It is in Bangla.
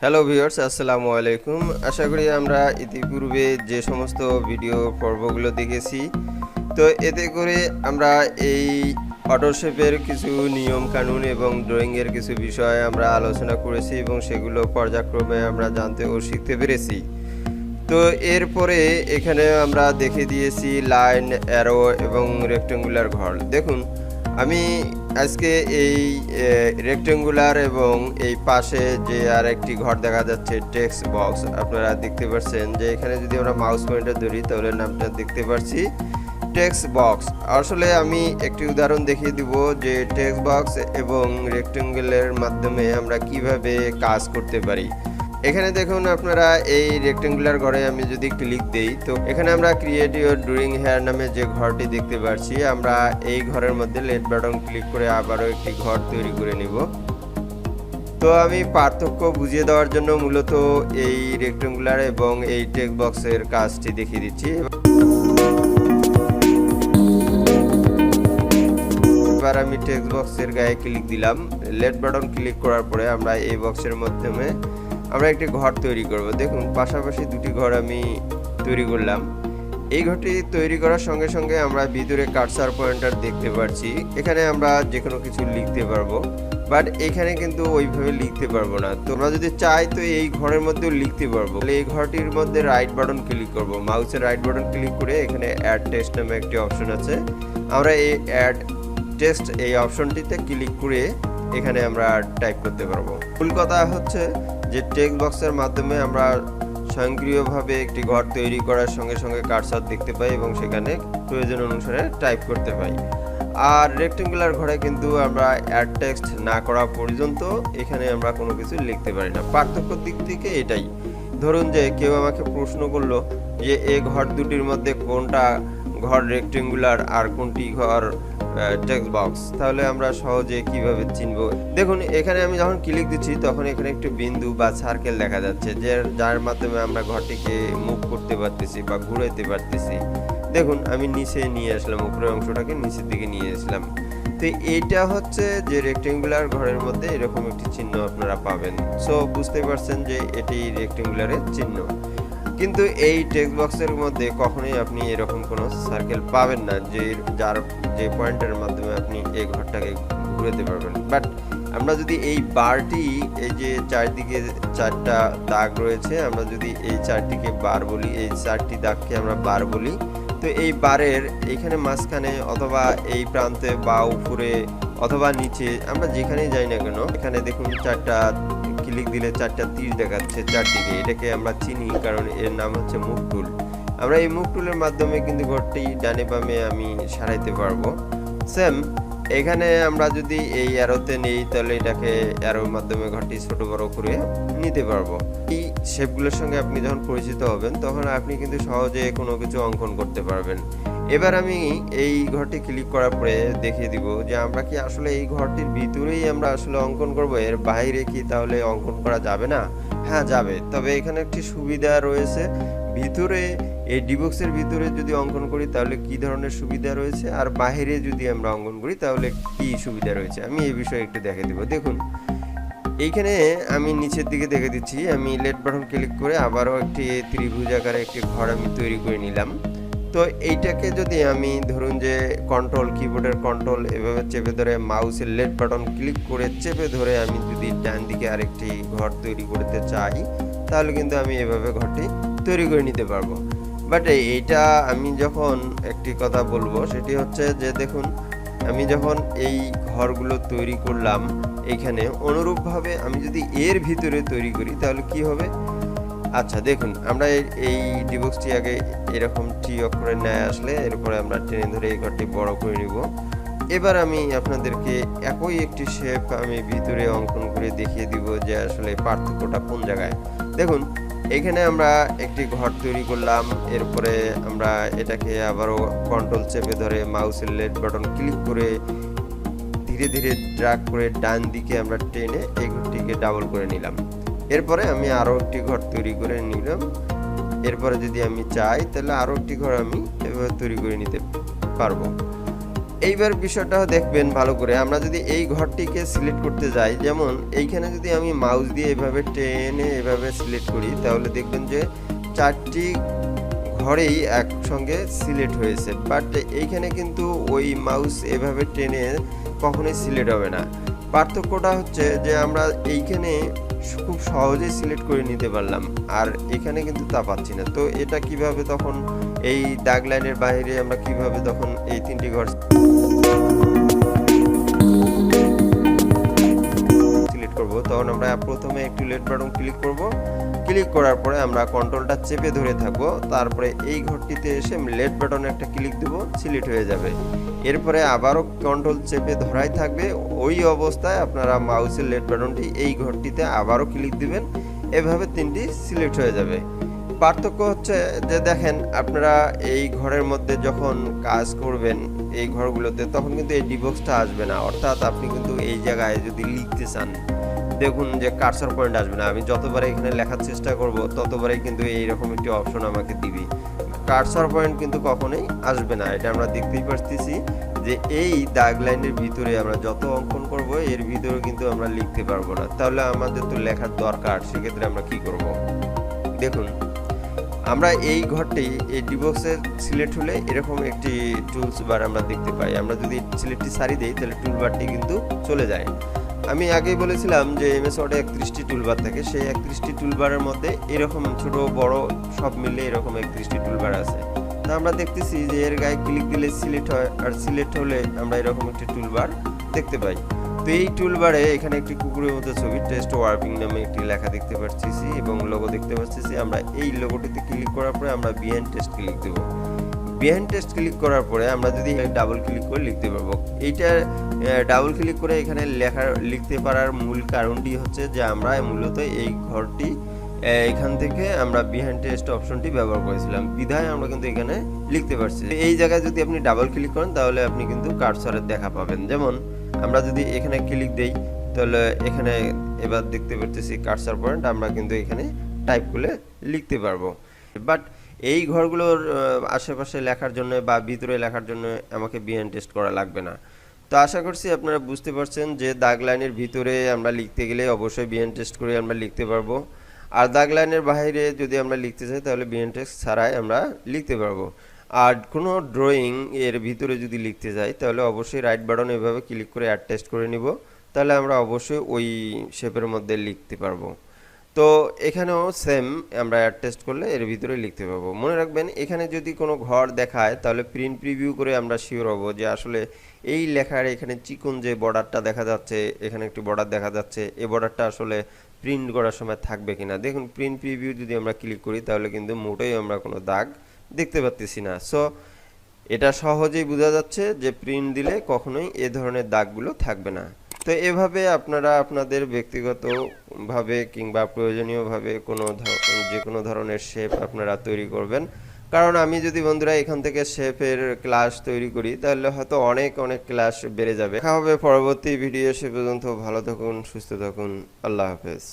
হ্যালো ভিউয়ার্স, আসসালামু আলাইকুম। আশা করি আমরা ইতিপূর্বে যে সমস্ত ভিডিও পর্বগুলো দেখেছি, তো এতে করে আমরা এই অটোশেপের কিছু নিয়ম কানুন এবং ড্রয়িংয়ের কিছু বিষয় আমরা আলোচনা করেছি এবং সেগুলো পর্যায়ক্রমে আমরা জানতে ও শিখতে পেরেছি। তো এরপরে এখানে আমরা দেখে দিয়েছি লাইন, অ্যারো এবং রেক্টেঙ্গুলার ঘর। দেখুন, আমি আজকে এই রেক্টেঙ্গুলার এবং এই পাশে যে আর একটি ঘর দেখা যাচ্ছে টেক্সট বক্স, আপনারা দেখতে পাচ্ছেন যে এখানে যদি আমরা মাউস পয়েন্টার ধরি তাহলে নামটা দেখতে পাচ্ছি টেক্সট বক্স। আসলে আমি একটি উদাহরণ দেখিয়ে দিব যে টেক্সট বক্স এবং রেক্টেঙ্গুলারের মাধ্যমে আমরা কিভাবে কাজ করতে পারি। এখানে দেখুন, আপনারা এই রেক্টেঙ্গুলার ঘরে আমি যদি ক্লিক দেই তো এখানে আমরা ক্রিয়েট ইউর ড্রয়িং হেয়ার নামে যে ঘরটি দেখতে পাচ্ছি, আমরা এই ঘরের মধ্যে লেট বাটন ক্লিক করে আবারও একটি ঘর তৈরি করে নিব। তো আমি পার্থক্য বুঝিয়ে দেওয়ার জন্য মূলত এই রেক্টেঙ্গুলার এবং এই টেক্সট বক্সের কাজটি দেখিয়ে দিচ্ছি। এবার আমি টেক্সট বক্সের গায়ে ক্লিক দিলাম। লেট বাটন ক্লিক করার পরে আমরা এই বক্সের মাধ্যমে আমরা একটি ঘর তৈরি করব। দেখুন, পাশাপাশি দুটি ঘর আমি তৈরি করলাম। এই ঘরটি তৈরি করার সঙ্গে সঙ্গে আমরা ভিতরে কার্সার পয়েন্টার দেখতে পাচ্ছি। এখানে আমরা যে কোনো কিছু লিখতে পারবো, বাট এখানে কিন্তু ওইভাবে লিখতে পারবো না। তোমরা যদি চাই তো এই ঘরের মধ্যেও লিখতে পারবো। এই ঘরটির মধ্যে রাইট বাটন ক্লিক করব, মাউসের রাইট বাটন ক্লিক করে এখানে অ্যাড টেক্সট নামে একটি অপশন আছে, আমরা এই অ্যাড টেক্সট এই অপশনটিতে ক্লিক করে এখানে আমরা টাইপ করতে পারবো। মূল কথা হচ্ছে যে টেক্সট বক্সের মাধ্যমে আমরা স্বয়ংক্রিয়ভাবে একটি ঘর তৈরি করার সঙ্গে সঙ্গে কার্সার দেখতে পাই এবং সেখানে প্রয়োজন অনুসারে টাইপ করতে পাই। আর রেক্টেঙ্গুলার ঘরে কিন্তু আমরা অ্যাড টেক্সট না করা পর্যন্ত এখানে আমরা কোনো কিছু লিখতে পারি না। পার্থক্যর দিক থেকে এটাই। ধরুন যে কেউ আমাকে প্রশ্ন করলো যে এই ঘর দুটির মধ্যে কোনটা ঘর রেক্টেঙ্গুলার আর কোনটি ঘর টেক্সট বক্স, তাহলে আমরা সহজে কিভাবে চিনব? দেখুন, এখানে আমি যখন ক্লিক দিচ্ছি তখন এখানে একটি বিন্দু বা সার্কেল দেখা যাচ্ছে, যার মাধ্যমে আমরা ঘরটিকে মুভ করতে পারতেছি বা ঘুরাইতে পারতেছি। দেখুন, আমি নিচে নিয়ে আসলাম, উপরের অংশটাকে নিচের দিকে নিয়ে আসলাম। তো এইটা হচ্ছে যে রেক্টেঙ্গুলার ঘরের মধ্যে এরকম একটি চিহ্ন আপনারা পাবেন। সো বুঝতে পারছেন যে এটি রেক্টেঙ্গুলারের চিহ্ন। কিন্তু এই টেক্সট বক্সের মধ্যে কখনোই আপনি এরকম কোনো সার্কেল পাবেন না যে পয়েন্টের মাধ্যমে আপনি এই ঘরটাকে ঘুরাতে পারবেন। বাট আমরা যদি এই বারটি, এই যে চারদিকে চারটা দাগ রয়েছে, আমরা যদি এই চারটিকে বার বলি, এই চারটি দাগকে আমরা বার বলি, তো এই বারের এইখানে মাঝখানে অথবা এই প্রান্তে বা উপরে অথবা নিচে আমরা যেখানেই যাই না কেন, এখানে দেখুন চারটা ক্লিক দিলে চারটা তীর দেখাচ্ছে চারদিকে। এটাকে আমরা চিনি কারণ এর নাম হচ্ছে মুভ টুল। আমরা এই মুভ টুলের মাধ্যমে কিন্তু ঘরটি ডানে বামে আমি সারাইতে পারবো। সেম এখানে আমরা যদি এই অ্যারোতে নেই তাহলে এটাকে অ্যারোর মাধ্যমে ঘরটি ছোট বড় করে নিতে পারবো। এই শেপগুলোর সঙ্গে আপনি যখন পরিচিত হবেন তখন আপনি কিন্তু সহজে কোনো কিছু অঙ্কন করতে পারবেন। এবার আমি এই ঘরটি ক্লিক করার পরে দেখিয়ে দিব যে আমরা কি আসলে এই ঘরটির ভিতরেই আমরা আসলে অঙ্কন করব, এর বাইরে কি তাহলে অঙ্কন করা যাবে না? হ্যাঁ, যাবে। তবে এখানে একটি সুবিধা রয়েছে, ভিতরে এই ডিবক্সের ভিতরে যদি অঙ্কন করি তাহলে কি ধরনের সুবিধা রয়েছে, আর বাইরে যদি আমরা অঙ্কন করি তাহলে কি সুবিধা রয়েছে, আমি এই বিষয়ে একটু দেখে দিব। দেখুন, এইখানে আমি নিচের দিকে দেখে দিচ্ছি, আমি লেট বাটন ক্লিক করে আবারও একটি ত্রিভুজ আকারে একটি ঘর আমি তৈরি করে নিলাম। তো এইটাকে যদি আমি ধরুন যে কিবোর্ডের কন্ট্রোল এভাবে চেপে ধরে মাউসের লেট বাটন ক্লিক করে চেপে ধরে আমি যদি ডান দিকে আরেকটি ঘর তৈরি করতে চাই তাহলে কিন্তু আমি এভাবে ঘরটি তৈরি করে নিতে পারবো। বাট এইটা আমি যখন একটি কথা বলবো সেটি হচ্ছে যে দেখুন, আমি যখন এই ঘরগুলো তৈরি করলাম এইখানে অনুরূপভাবে আমি যদি এর ভিতরে তৈরি করি তাহলে কি হবে? আচ্ছা দেখুন, আমরা এই ডিবক্সটি আগে এরকম টি অক্ষরে ন্যায় আসলে এরপরে আমরা টেনে ধরে এই ঘরটি বড় করে নিব। এবার আমি আপনাদেরকে একই একটি শেপ আমি ভিতরে অঙ্কন করে দেখিয়ে দিব যে আসলে পার্থক্যটা কোন জায়গায়। দেখুন, এখানে আমরা একটি ঘর তৈরি করলাম, এরপরে আমরা এটাকে আবারও কন্ট্রোল চেপে ধরে মাউসের লেফট বাটন ক্লিক করে ধীরে ধীরে ড্র্যাগ করে ডান দিকে আমরা টেনে এই ঘরটিকে ডাবল করে নিলাম। এরপরে আমি আরও একটি ঘর তৈরি করে নিলাম। এরপরে যদি আমি চাই তাহলে আরও একটি ঘর আমি এভাবে তৈরি করে নিতে পারবো। এইবার বিষয়টা দেখবেন ভালো করে, আমরা যদি এই ঘরটিকে সিলেক্ট করতে যাই, যেমন এইখানে যদি আমি মাউস দিয়ে এভাবে টেনে এভাবে সিলেক্ট করি, তাহলে দেখবেন যে 4টি ঘরেই একসঙ্গে সিলেক্ট হয়েছে। বাট এইখানে কিন্তু ওই মাউস এভাবে টেনে কখনোই সিলেক্ট হবে না। পার্থক্যটা হচ্ছে যে আমরা এইখানে খুব সহজেই সিলেক্ট করে নিতে পারলাম, আর এখানে কিন্তু তা পাচ্ছি না। তো এটা কিভাবে তখন এই দাগ লাইনের বাইরে আমরা কিভাবে তখন এই 3টি ঘর সিলেক্ট করব, তখন আমরা প্রথমে একটু লেফট বাটন ক্লিক করব। ক্লিক করার পরে আমরা কন্ট্রোলটা চেপে ধরে থাকবো, তারপরে এই ঘরটিতে এসে লেফট বাটনে একটা ক্লিক দেব, সিলেক্ট হয়ে যাবে। এরপরে আবারও কন্ট্রোল চেপে ধরাই থাকবে, ওই অবস্থায় আপনারা মাউসের লেফট বাটনটি এই ঘরটিতে আবারও ক্লিক দিবেন, এভাবে 3টি সিলেক্ট হয়ে যাবে। পার্থক্য হচ্ছে যে দেখেন, আপনারা এই ঘরের মধ্যে যখন কাজ করবেন এই ঘরগুলোতে, তখন কিন্তু এই ডিবক্সটা আসবে না। অর্থাৎ আপনি কিন্তু এই জায়গায় যদি লিখতে চান, দেখুন যে কার্সর পয়েন্ট আসবে না। আমি যতবার এখানে লেখার চেষ্টা করব ততবারই কিন্তু এইরকম একটি অপশন আমাকে দিবে, কার্সর পয়েন্ট কিন্তু কখনোই আসবে না। এটা আমরা দেখতেই পারতেছি যে এই দাগ লাইনের ভিতরে আমরা যত অঙ্কন করব এর ভিতরে কিন্তু আমরা লিখতে পারবো না। তাহলে আমাদের তো লেখার দরকার, সেক্ষেত্রে আমরা কি করব? দেখুন, আমরা এই ঘরটি এই ডিবক্সে সিলেক্ট হলে এরকম একটি টুলস বার আমরা দেখতে পাই। আমরা যদি সিলেক্টটি সারি দেই তাহলে টুলবারটি কিন্তু চলে যায়। আমি আগেই বলেছিলাম যে এমএস ওয়ার্ডে 31টি টুলবার থাকে, সেই 31টি টুলবারের মধ্যে এরকম ছোট বড় সব মিলে এরকম 31টি টুলবার আছে। তা আমরা দেখতেছি যে এর গায়ে ক্লিক দিলে সিলেক্ট হয়, আর সিলেক্ট হলে আমরা এরকম একটি টুলবার দেখতে পাই। তো এই টুলবারে এখানে একটি কুকুরের মতো ছবি টেস্ট ওয়ার্কিং নামে একটি লেখা দেখতে পাচ্ছি এবং লোগো দেখতে পাচ্ছি। আমরা এই লোগোটিতে ক্লিক করার পরে আমরা বিহাইন্ড টেক্সট ক্লিক দেব। বিহাইন্ড টেক্সট ক্লিক করার পরে আমরা যদি ডাবল ক্লিক করে লিখতে পারবো। এইটা ডাবল ক্লিক করে এখানে লিখতে পারার মূল কারণটি হচ্ছে যে আমরা মূলত এই ঘরটি এখান থেকে আমরা বিহাইন্ড টেক্সট অপশনটি ব্যবহার করেছিলাম, বিধায় আমরা কিন্তু এখানে লিখতে পারছি। এই জায়গায় যদি আপনি ডাবল ক্লিক করেন তাহলে আপনি কিন্তু কার্সরের দেখা পাবেন। যেমন আমরা যদি এখানে ক্লিক দেই তাহলে এখানে এবার দেখতে পাচ্ছি কার্সর পয়েন্ট, আমরা কিন্তু এখানে টাইপ করে লিখতে পারবো। বাট এই ঘরগুলোর আশেপাশে লেখার জন্য বা ভিতরে লেখার জন্য আমাকে বিহাইন্ড টেক্সট করা লাগবে না। তো আশা করছি আপনারা বুঝতে পারছেন যে দাগ লাইনের ভিতরে আমরা লিখতে গেলে অবশ্যই বিহাইন্ড টেক্সট করে আমরা লিখতে পারবো, আর দাগ লাইনের বাইরে যদি আমরা লিখতে চাই তাহলে বিহাইন্ড টেক্সট ছাড়াই আমরা লিখতে পারবো। আর কোনো ড্রয়িং এর ভিতরে যদি লিখতে যাই তাহলে অবশ্যই রাইট বাটন এভাবে ক্লিক করে অ্যাড টেক্সট করে নিব, তাহলে আমরা অবশ্যই ওই শেপের মধ্যে লিখতে পারবো। তো এখানেও সেম আমরা অ্যাড টেক্সট করলে এর ভিতরে লিখতে পারবো। মনে রাখবেন, এখানে যদি কোনো ঘর দেখায় তাহলে প্রিন্ট প্রিভিউ করে আমরা শিওর হব যে আসলে এই লেখার এখানে চিকন যে বর্ডারটা দেখা যাচ্ছে, এখানে একটি বর্ডার দেখা যাচ্ছে, এই বর্ডারটা আসলে প্রিন্ট করার সময় থাকবে কিনা। দেখুন, প্রিন্ট প্রিভিউ যদি আমরা ক্লিক করি তাহলে কিন্তু মোটেই আমরা কোনো দাগ দেখতে পাচ্ছি না। সো এটা সহজেই বোঝা যাচ্ছে যে প্রিন্ট দিলে কখনোই এ ধরনের দাগগুলো থাকবে না। তো এভাবে আপনারা আপনাদের ব্যক্তিগতভাবে কিংবা প্রয়োজনীয়ভাবে যে কোনো ধরনের শেপ আপনারা তৈরি করবেন। কারণ আমি যদি বন্ধুরা এখান থেকে শেপের ক্লাস তৈরি করি তাহলে হয়তো অনেক ক্লাস বেড়ে যাবে। দেখা হবে পরবর্তী ভিডিও, সে পর্যন্ত ভালো থাকুন, সুস্থ থাকুন, আল্লাহ হাফেজ।